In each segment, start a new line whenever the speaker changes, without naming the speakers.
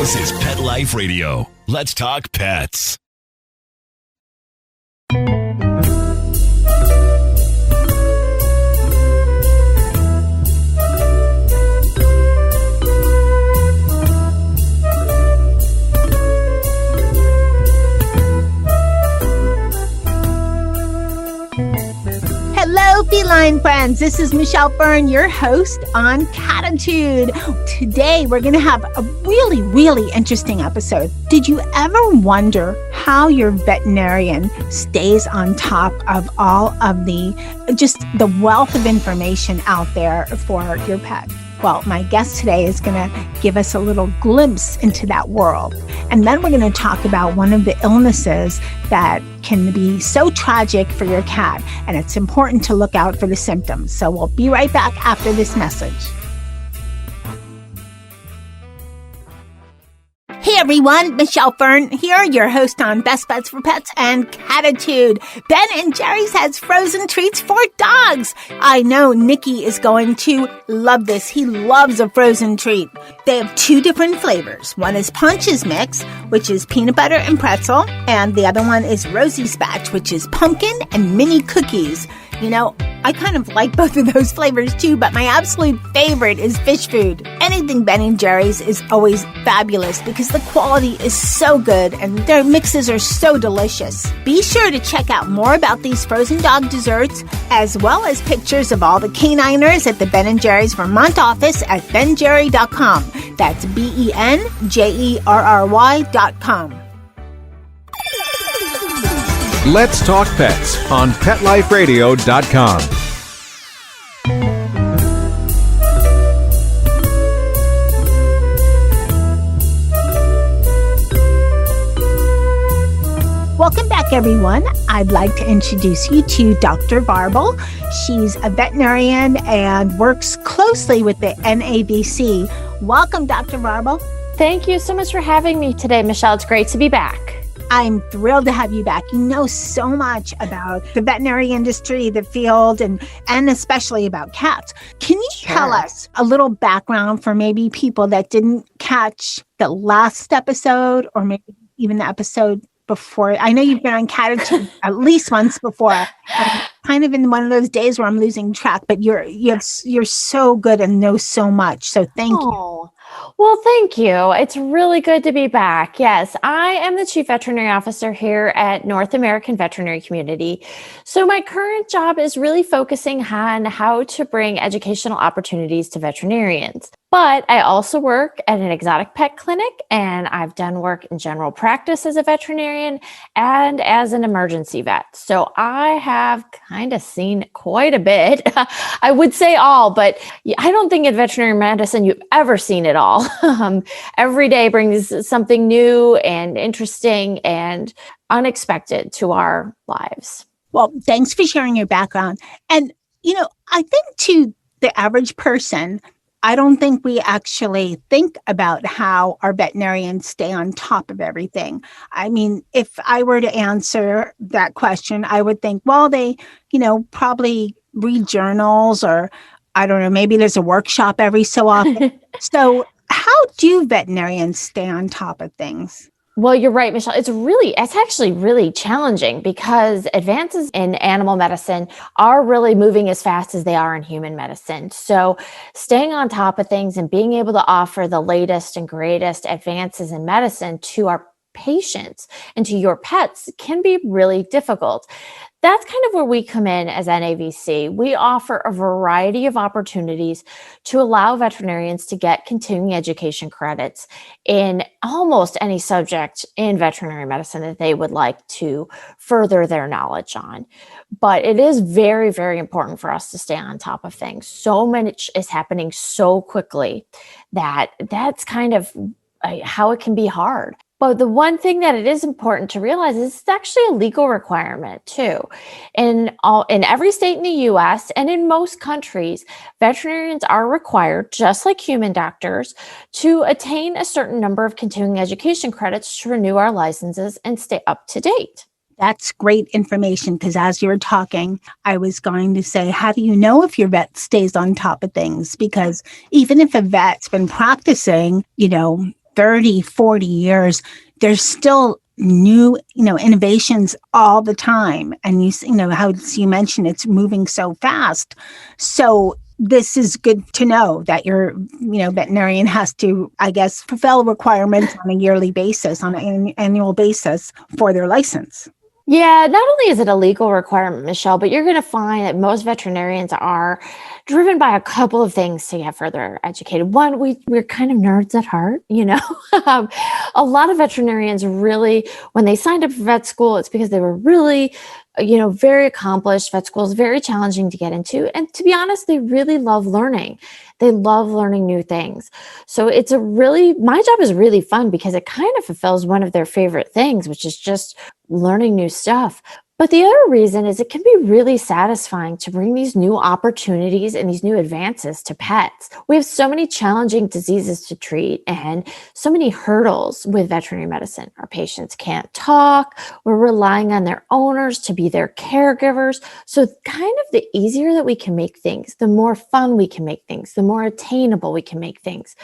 This is Pet Life Radio. Let's talk pets.
Hello, feline friends. This is Michelle Fern, your host on Cattitude. Today, we're going to have a really, really interesting episode. Did you ever wonder how your veterinarian stays on top of all of the wealth of information out there for your pet? Well, my guest today is going to give us a little glimpse into that world. And then we're going to talk about one of the illnesses that can be so tragic for your cat. And it's important to look out for the symptoms. So we'll be right back after this message. Hey everyone, Michelle Fern here, your host on Best Bets for Pets and Cattitude. Ben and Jerry's has frozen treats for dogs. I know Nikki is going to love this. He loves a frozen treat. They have two different flavors. One is Punch's Mix, which is peanut butter and pretzel, and the other one is Rosie's Batch, which is pumpkin and mini cookies. You know, I kind of like both of those flavors too, but my absolute favorite is fish food. Anything Ben & Jerry's is always fabulous because the quality is so good and their mixes are so delicious. Be sure to check out more about these frozen dog desserts as well as pictures of all the caniners at the Ben & Jerry's Vermont office at benjerry.com. That's BENJERRY.com.
Let's Talk Pets on PetLifeRadio.com.
Welcome back, everyone. I'd like to introduce you to Dr. Varble. She's a veterinarian and works closely with the NAVC. Welcome, Dr. Varble.
Thank you so much for having me today, Michelle. It's great to be back.
I'm thrilled to have you back. You know so much about the veterinary industry, the field, and especially about cats. Can you tell us a little background for maybe people that didn't catch the last episode or maybe even the episode before? I know you've been on Cattitude at least once before. I'm kind of in one of those days where I'm losing track, but you're so good and know so much. So thank you.
Well, thank you. It's really good to be back. Yes, I am the Chief Veterinary Officer here at North American Veterinary Community. So my current job is really focusing on how to bring educational opportunities to veterinarians. But I also work at an exotic pet clinic, and I've done work in general practice as a veterinarian and as an emergency vet. So I have kind of seen quite a bit. I would say all, but I don't think in veterinary medicine you've ever seen it all. Every day brings something new and interesting and unexpected to our lives.
Well, thanks for sharing your background. And, you know, I think to the average person, I don't think we actually think about how our veterinarians stay on top of everything. I mean, if I were to answer that question, I would think, well, they, probably read journals or, I don't know, maybe there's a workshop every so often. So how do veterinarians stay on top of things?
Well, you're right, Michelle. It's actually really challenging because advances in animal medicine are really moving as fast as they are in human medicine. So staying on top of things and being able to offer the latest and greatest advances in medicine to our patients and to your pets can be really difficult. That's kind of where we come in as NAVC. We offer a variety of opportunities to allow veterinarians to get continuing education credits in almost any subject in veterinary medicine that they would like to further their knowledge on. But it is very, very important for us to stay on top of things. So much is happening so quickly that's kind of how it can be hard. But the one thing that it is important to realize is it's actually a legal requirement too. In every state in the U.S. and in most countries, veterinarians are required, just like human doctors, to attain a certain number of continuing education credits to renew our licenses and stay up to date.
That's great information because as you were talking, I was going to say, how do you know if your vet stays on top of things? Because even if a vet's been practicing, 30, 40 years, there's still new, innovations all the time. And how you mentioned it's moving so fast. So this is good to know that your, veterinarian has to, I guess, fulfill requirements on a yearly basis, on an annual basis for their license.
Yeah, not only is it a legal requirement, Michelle, but you're going to find that most veterinarians are driven by a couple of things to get further educated. One, we're kind of nerds at heart, A lot of veterinarians really, when they signed up for vet school, it's because they were really, very accomplished. Vet school is very challenging to get into. And to be honest, they really love learning. They love learning new things. So my job is really fun because it kind of fulfills one of their favorite things, which is just learning new stuff. But the other reason is it can be really satisfying to bring these new opportunities and these new advances to pets. We have so many challenging diseases to treat and so many hurdles with veterinary medicine. Our patients can't talk. We're relying on their owners to be their caregivers. So kind of the easier that we can make things, the more fun we can make things, the more attainable we can make things.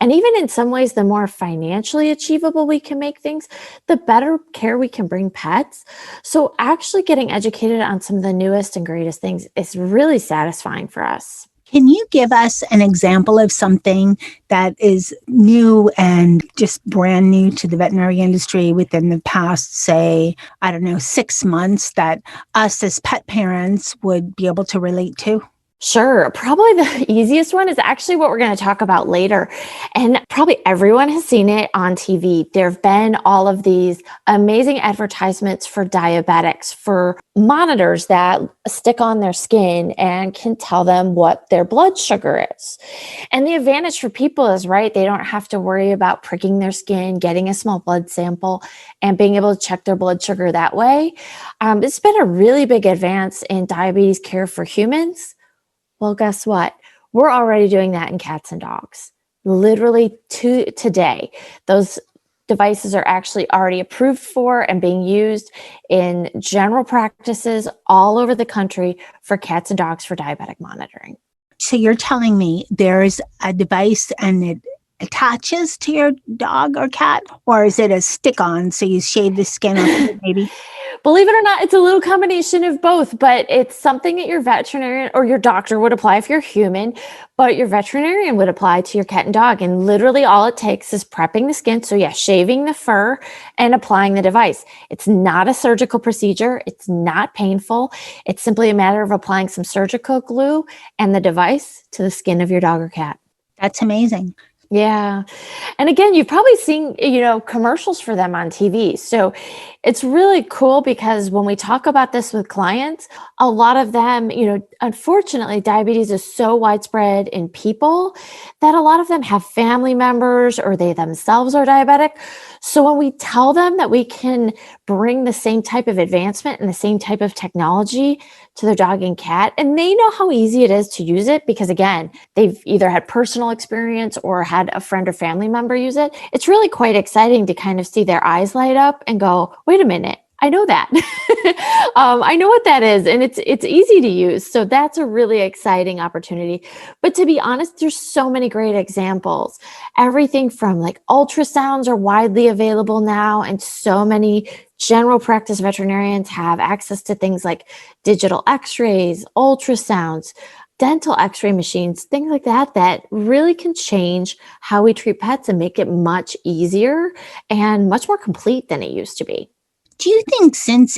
And even in some ways, the more financially achievable we can make things, the better care we can bring pets. So actually getting educated on some of the newest and greatest things is really satisfying for us.
Can you give us an example of something that is new and just brand new to the veterinary industry within the past, say, 6 months that us as pet parents would be able to relate to?
Sure. Probably the easiest one is actually what we're going to talk about later. And probably everyone has seen it on TV. There have been all of these amazing advertisements for diabetics, for monitors that stick on their skin and can tell them what their blood sugar is. And the advantage for people is, right, they don't have to worry about pricking their skin, getting a small blood sample, and being able to check their blood sugar that way. It's been a really big advance in diabetes care for humans. Well, guess what? We're already doing that in cats and dogs. Literally today, those devices are actually already approved for and being used in general practices all over the country for cats and dogs for diabetic monitoring.
So you're telling me there's a device and it attaches to your dog or cat, or is it a stick-on so you shave the skin off it maybe?
Believe it or not, it's a little combination of both, but it's something that your veterinarian or your doctor would apply if you're human, but your veterinarian would apply to your cat and dog. And literally all it takes is prepping the skin. So yeah, shaving the fur and applying the device. It's not a surgical procedure. It's not painful. It's simply a matter of applying some surgical glue and the device to the skin of your dog or cat.
That's amazing.
Yeah. And again, you've probably seen, commercials for them on TV. So it's really cool because when we talk about this with clients, a lot of them, unfortunately, diabetes is so widespread in people that a lot of them have family members or they themselves are diabetic. So when we tell them that we can bring the same type of advancement and the same type of technology to their dog and cat, and they know how easy it is to use it because, again, they've either had personal experience or had a friend or family member use it. It's really quite exciting to kind of see their eyes light up and go, wait a minute, I know that. I know what that is, and it's easy to use. So that's a really exciting opportunity. But to be honest, there's so many great examples. Everything from like ultrasounds are widely available now, and so many general practice veterinarians have access to things like digital x-rays, ultrasounds, dental x-ray machines, things like that really can change how we treat pets and make it much easier and much more complete than it used to be.
Do you think since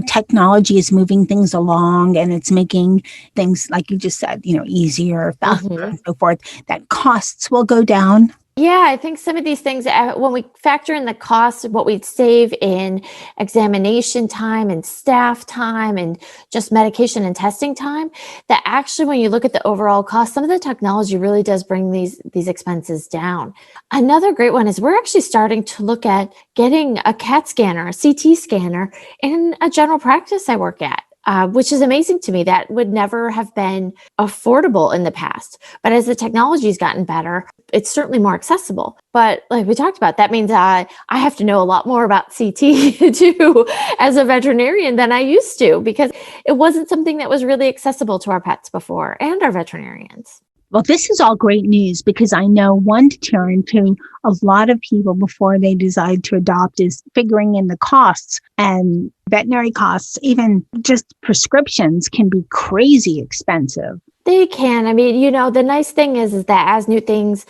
technology is moving things along and it's making things, like you just said, easier, faster, and so forth, that costs will go down?
Yeah, I think some of these things, when we factor in the cost of what we'd save in examination time and staff time and just medication and testing time, that actually when you look at the overall cost, some of the technology really does bring these expenses down. Another great one is we're actually starting to look at getting a CAT scanner, a CT scanner in a general practice I work at. Which is amazing to me. That would never have been affordable in the past. But as the technology's gotten better, it's certainly more accessible. But like we talked about, that means I have to know a lot more about CT too as a veterinarian than I used to, because it wasn't something that was really accessible to our pets before and our veterinarians.
Well, this is all great news because I know one deterrent to a lot of people before they decide to adopt is figuring in the costs, and veterinary costs, even just prescriptions, can be crazy expensive.
They can. I mean, the nice thing is that as new things,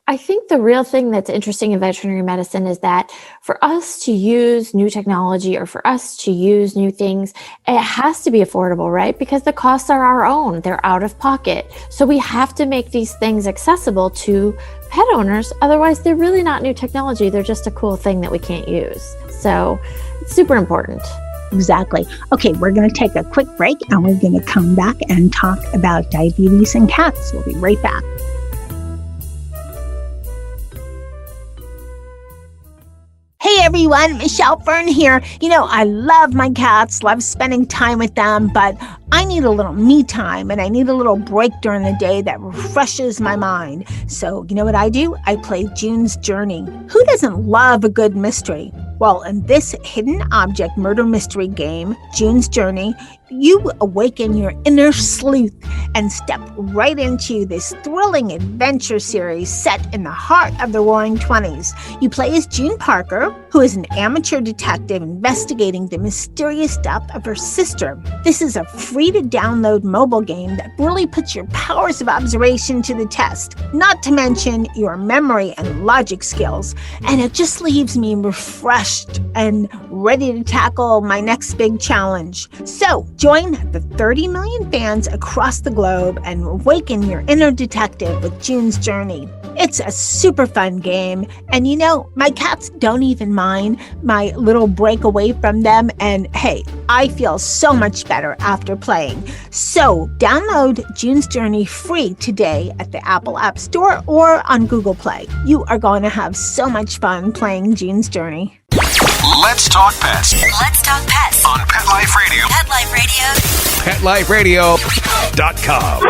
I think the real thing that's interesting in veterinary medicine is that for us to use new technology or for us to use new things, it has to be affordable, right? Because the costs are our own. They're out of pocket. So we have to make these things accessible to pet owners. Otherwise, they're really not new technology. They're just a cool thing that we can't use. So it's super important.
Exactly. Okay, we're going to take a quick break and we're going to come back and talk about diabetes in cats. We'll be right back. Hey everyone, Michelle Fern here. I love my cats, love spending time with them, but I need a little me time and I need a little break during the day that refreshes my mind. So you know what I do? I play June's Journey. Who doesn't love a good mystery? Well, in this hidden object murder mystery game, June's Journey, you awaken your inner sleuth and step right into this thrilling adventure series set in the heart of the Roaring 20s. You play as June Parker, who is an amateur detective investigating the mysterious death of her sister. This is a free-to-download mobile game that really puts your powers of observation to the test, not to mention your memory and logic skills, and it just leaves me refreshed and ready to tackle my next big challenge. So, join the 30 million fans across the globe and awaken your inner detective with June's Journey. It's a super fun game, and my cats don't even mind my little break away from them, and hey, I feel so much better after playing. So, download June's Journey free today at the Apple App Store or on Google Play. You are going to have so much fun playing June's Journey.
Let's talk pets.
Let's talk pets
On Pet Life Radio.
Pet Life Radio.
PetLifeRadio.com.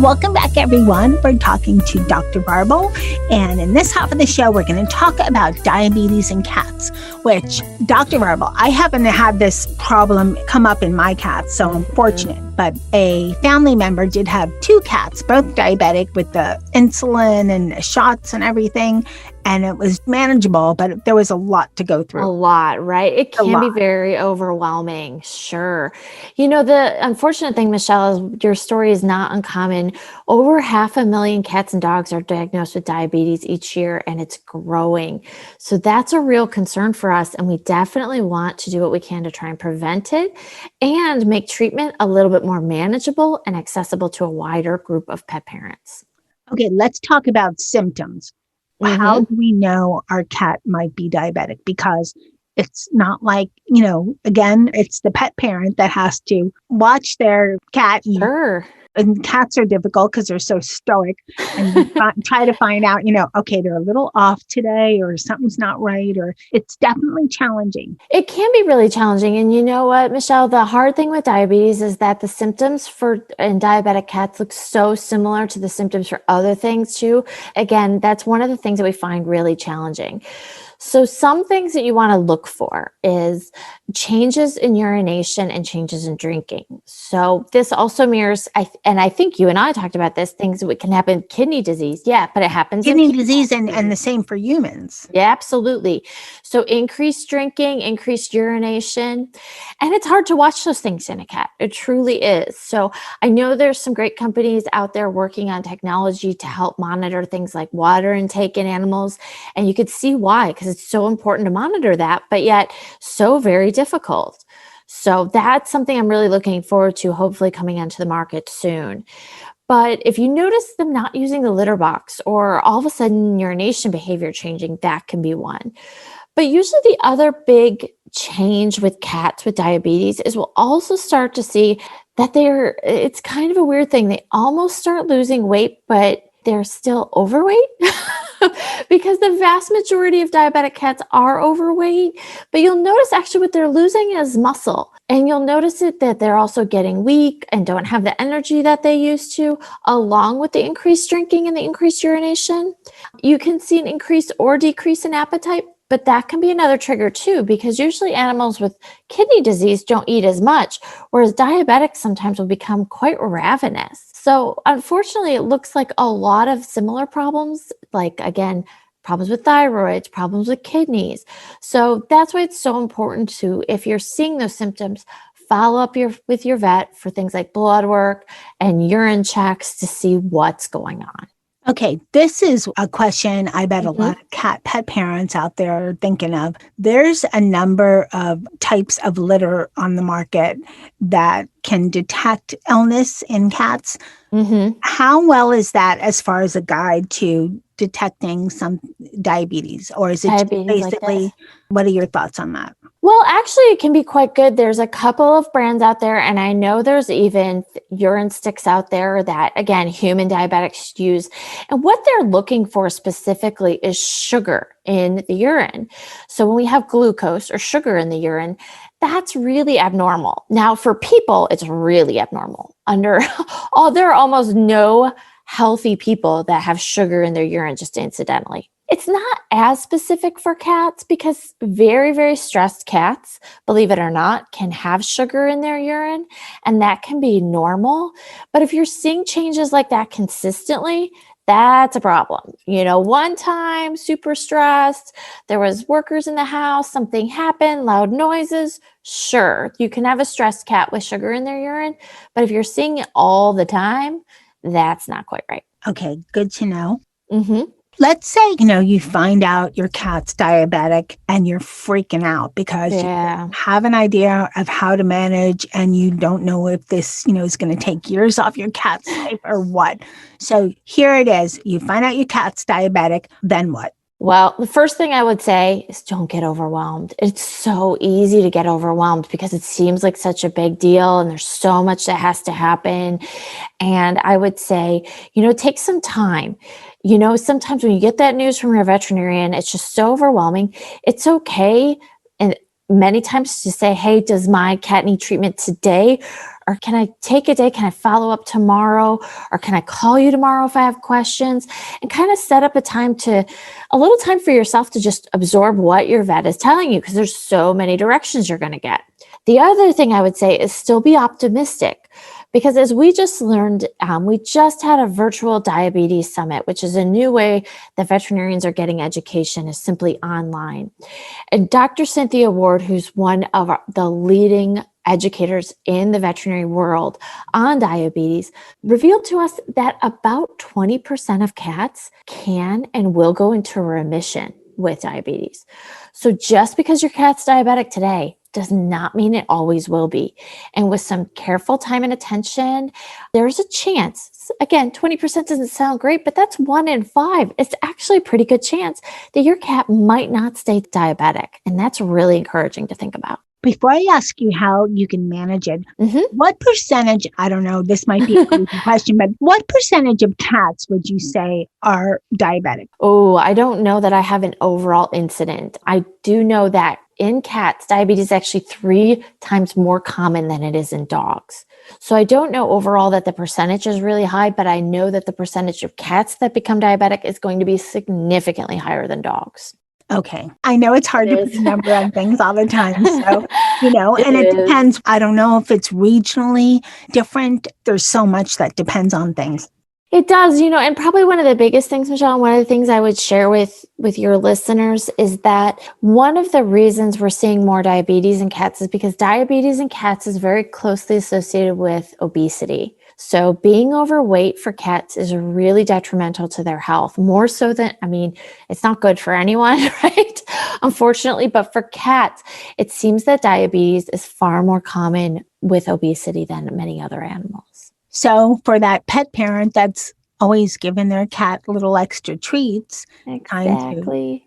Welcome back, everyone. We're talking to Dr. Varble, and in this half of the show, we're going to talk about diabetes in cats, which, Dr. Varble, I happen to have this problem come up in my cats, so I'm fortunate. But a family member did have 2 cats, both diabetic with the insulin and shots and everything, and it was manageable, but there was a lot to go through.
A lot, right? It can be very overwhelming. Sure. The unfortunate thing, Michelle, is your story is not uncommon. Over 500,000 cats and dogs are diagnosed with diabetes each year, and it's growing. So that's a real concern for us, and we definitely want to do what we can to try and prevent it and make treatment a little bit more manageable and accessible to a wider group of pet parents.
Okay, let's talk about symptoms. How do we know our cat might be diabetic? Because it's not like, again, it's the pet parent that has to watch their cat.
Sure.
And cats are difficult because they're so stoic, and try to find out, okay, they're a little off today, or something's not right, or it's definitely challenging.
It can be really challenging. And you know what, Michelle, the hard thing with diabetes is that the symptoms in diabetic cats look so similar to the symptoms for other things too. Again, that's one of the things that we find really challenging. So some things that you want to look for is changes in urination and changes in drinking. So this also mirrors, and I think you and I talked about this, things that can happen, kidney disease. Yeah, but it happens
kidney disease and the same for humans.
Yeah, absolutely. So increased drinking, increased urination, and it's hard to watch those things in a cat. It truly is. So I know there's some great companies out there working on technology to help monitor things like water intake in animals. And you could see why, because it's so important to monitor that, but yet so very difficult. So that's something I'm really looking forward to, hopefully coming onto the market soon. But if you notice them not using the litter box or all of a sudden urination behavior changing, that can be one. But usually the other big change with cats with diabetes is we'll also start to see that it's kind of a weird thing. They almost start losing weight, but they're still overweight because the vast majority of diabetic cats are overweight. But you'll notice actually what they're losing is muscle. And you'll notice that they're also getting weak and don't have the energy that they used to, along with the increased drinking and the increased urination. You can see an increase or decrease in appetite, But that can be another trigger too, because usually animals with kidney disease don't eat as much, whereas diabetics sometimes will become quite ravenous. So unfortunately, it looks like a lot of similar problems, like again, problems with thyroids, problems with kidneys. So that's why it's so important to, if you're seeing those symptoms, follow up with your vet for things like blood work and urine checks to see what's going on.
Okay, this is a question I bet a lot of pet parents out there are thinking of. There's a number of types of litter on the market that can detect illness in cats. How well is that as far as a guide to detecting some diabetes? Or is it basically, what are your thoughts on that?
Well, actually, it can be quite good. There's a couple of brands out there, and I know there's even urine sticks out there that, again, human diabetics use. And what they're looking for specifically is sugar in the urine. So when we have glucose or sugar in the urine, that's really abnormal. Now, for people, it's really abnormal. There are almost no healthy people that have sugar in their urine just incidentally. It's not as specific for cats because very, very stressed cats, believe it or not, can have sugar in their urine, and that can be normal. But if you're seeing changes like that consistently, that's a problem. One time, super stressed, there was workers in the house, something happened, loud noises. Sure, you can have a stressed cat with sugar in their urine, but if you're seeing it all the time, that's not quite right.
Okay, good to know. Let's say, you find out your cat's diabetic and you're freaking out because you have an idea of how to manage and you don't know if this, is going to take years off your cat's life or what. So here it is. You find out your cat's diabetic, then what?
Well, the first thing I would say is don't get overwhelmed. It's so easy to get overwhelmed because it seems like such a big deal and there's so much that has to happen. And I would say, take some time. Sometimes when you get that news from your veterinarian, it's just so overwhelming. It's okay. And many times to say, hey, does my cat need treatment today? Or can I take a day? Can I follow up tomorrow? Or can I call you tomorrow if I have questions? And kind of set up a little time for yourself to just absorb what your vet is telling you, because there's so many directions you're going to get. The other thing I would say is still be optimistic, because as we just learned, we just had a virtual diabetes summit, which is a new way that veterinarians are getting education, is simply online. And Dr. Cynthia Ward, who's one of the leading educators in the veterinary world on diabetes, revealed to us that about 20% of cats can and will go into remission with diabetes. So just because your cat's diabetic today does not mean it always will be. And with some careful time and attention, there's a chance. Again, 20% doesn't sound great, but that's 1 in 5. It's actually a pretty good chance that your cat might not stay diabetic. And that's really encouraging to think about.
Before I ask you how you can manage it, what percentage, I don't know, this might be a crazy question, but what percentage of cats would you say are diabetic?
Oh, I don't know that I have an overall incident. I do know that in cats, diabetes is actually 3 times more common than it is in dogs. So I don't know overall that the percentage is really high, but I know that the percentage of cats that become diabetic is going to be significantly higher than dogs.
Okay. I know it's hard to put a number on things all the time. So, and it depends. I don't know if it's regionally different. There's so much that depends on things.
It does, and probably one of the biggest things, Michelle, and one of the things I would share with your listeners is that one of the reasons we're seeing more diabetes in cats is because diabetes in cats is very closely associated with obesity. So being overweight for cats is really detrimental to their health, more so than, it's not good for anyone, right? Unfortunately, but for cats, it seems that diabetes is far more common with obesity than many other animals.
So for that pet parent that's always giving their cat little extra treats,
exactly.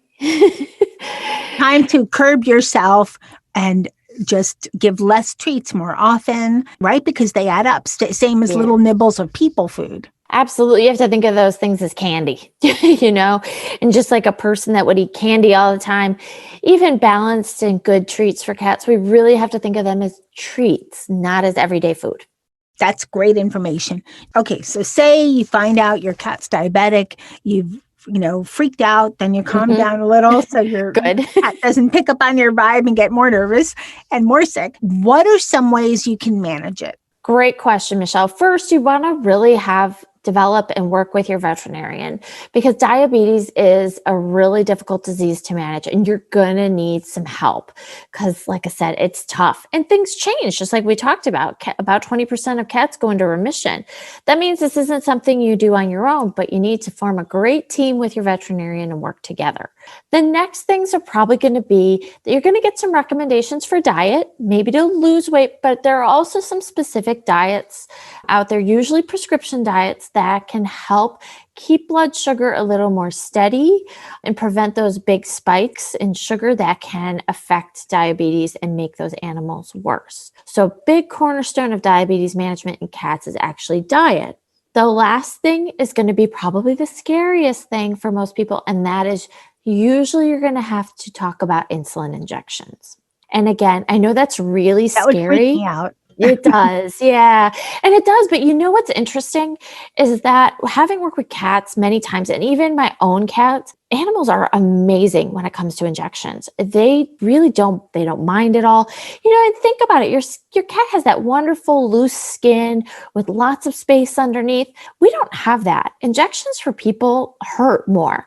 time to curb yourself and just give less treats more often, right? Because they add up, same as little nibbles of people food.
Absolutely. You have to think of those things as candy, and just like a person that would eat candy all the time, even balanced and good treats for cats, we really have to think of them as treats, not as everyday food. That's
great information. Okay, so say you find out your cat's diabetic, you've freaked out, then you calm down a little so your
Good.
cat doesn't pick up on your vibe and get more nervous and more sick. What are some ways you can manage it?
Great question, Michelle. First, you want to really develop and work with your veterinarian, because diabetes is a really difficult disease to manage, and you're going to need some help because, like I said, it's tough and things change. Just like we talked about 20% of cats go into remission. That means this isn't something you do on your own, but you need to form a great team with your veterinarian and work together. The next things are probably going to be that you're going to get some recommendations for diet, maybe to lose weight, but there are also some specific diets out there, usually prescription diets, that can help keep blood sugar a little more steady and prevent those big spikes in sugar that can affect diabetes and make those animals worse. So big cornerstone of diabetes management in cats is actually diet. The last thing is going to be probably the scariest thing for most people, and that is usually you're going to have to talk about insulin injections. And again, I know that's really scary.
That would freak me out.
It does. Yeah. And it does. But what's interesting is that having worked with cats many times, and even my own cats, animals are amazing when it comes to injections. They really don't mind at all. And think about it. Your cat has that wonderful loose skin with lots of space underneath. We don't have that. Injections for people hurt more.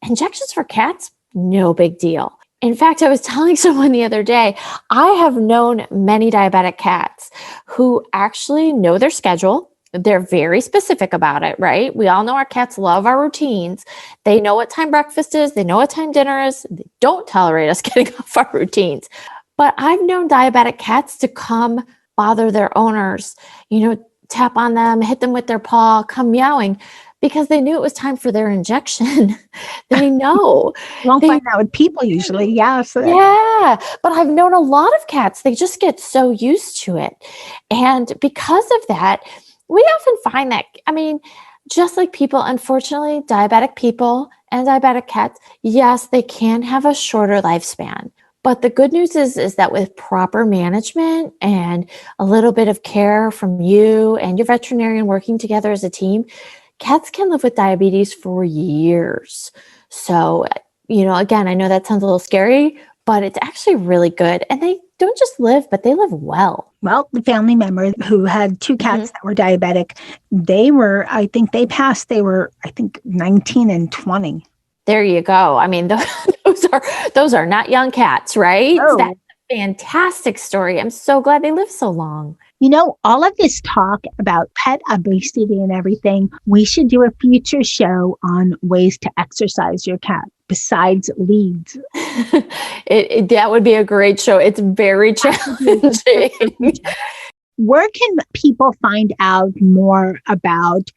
Injections for cats, no big deal. In fact, I was telling someone the other day, I have known many diabetic cats who actually know their schedule. They're very specific about it, right? We all know our cats love our routines. They know what time breakfast is. They know what time dinner is. They don't tolerate us getting off our routines. But I've known diabetic cats to come bother their owners, tap on them, hit them with their paw, come meowing, because they knew it was time for their injection. They know.
You won't find that with people usually. Yeah.
Yeah. But I've known a lot of cats, they just get so used to it. And because of that, we often find that, just like people, unfortunately, diabetic people and diabetic cats, yes, they can have a shorter lifespan. But the good news is that with proper management and a little bit of care from you and your veterinarian working together as a team, cats can live with diabetes for years. So, again, I know that sounds a little scary, but it's actually really good. And they don't just live, but they live well.
Well, the family member who had two cats that were diabetic, they were 19 and 20.
There you go. Those are not young cats, right?
Oh.
That's a fantastic story. I'm so glad they live so long.
All of this talk about pet obesity and everything, we should do a future show on ways to exercise your cat besides leads.
That would be a great show. It's very challenging.
Where can people find out more about,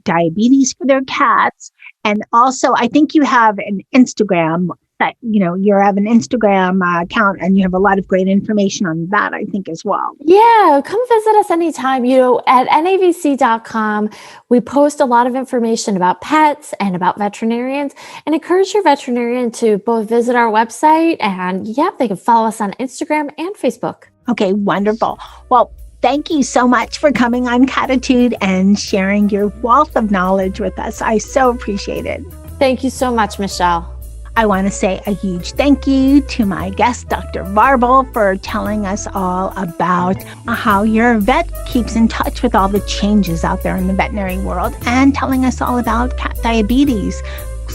diabetes for their cats? And also, I think you have an Instagram that, you have an Instagram account, and you have a lot of great information on that, I think, as well.
Yeah, come visit us anytime. At NAVC.com, we post a lot of information about pets and about veterinarians, and encourage your veterinarian to both visit our website and, they can follow us on Instagram and Facebook.
Okay, wonderful. Well, thank you so much for coming on Cattitude and sharing your wealth of knowledge with us. I so appreciate it.
Thank you so much, Michelle.
I want to say a huge thank you to my guest, Dr. Varble, for telling us all about how your vet keeps in touch with all the changes out there in the veterinary world, and telling us all about cat diabetes.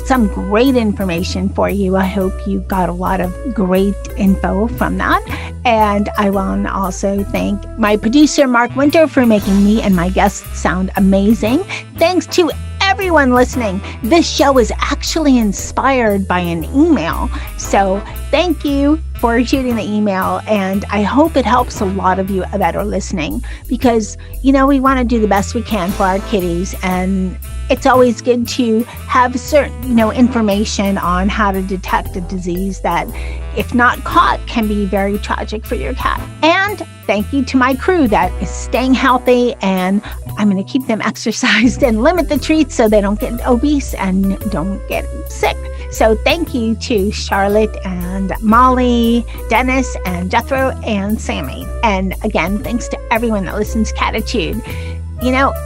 Some great information for you. I hope you got a lot of great info from that. And I want to also thank my producer, Mark Winter, for making me and my guests sound amazing. Thanks to everyone listening. This show is actually inspired by an email. So thank you for shooting the email. And I hope it helps a lot of you that are listening, because, we want to do the best we can for our kitties. And it's always good to have certain, information on how to detect a disease that, if not caught, can be very tragic for your cat. And thank you to my crew that is staying healthy, and I'm going to keep them exercised and limit the treats so they don't get obese and don't get sick. So thank you to Charlotte and Molly, Dennis and Jethro and Sammy. And again, thanks to everyone that listens to Cattitude.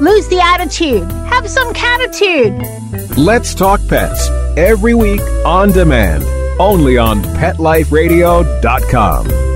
lose the attitude. Have some Cattitude.
Let's Talk Pets, every week on demand, only on PetLifeRadio.com.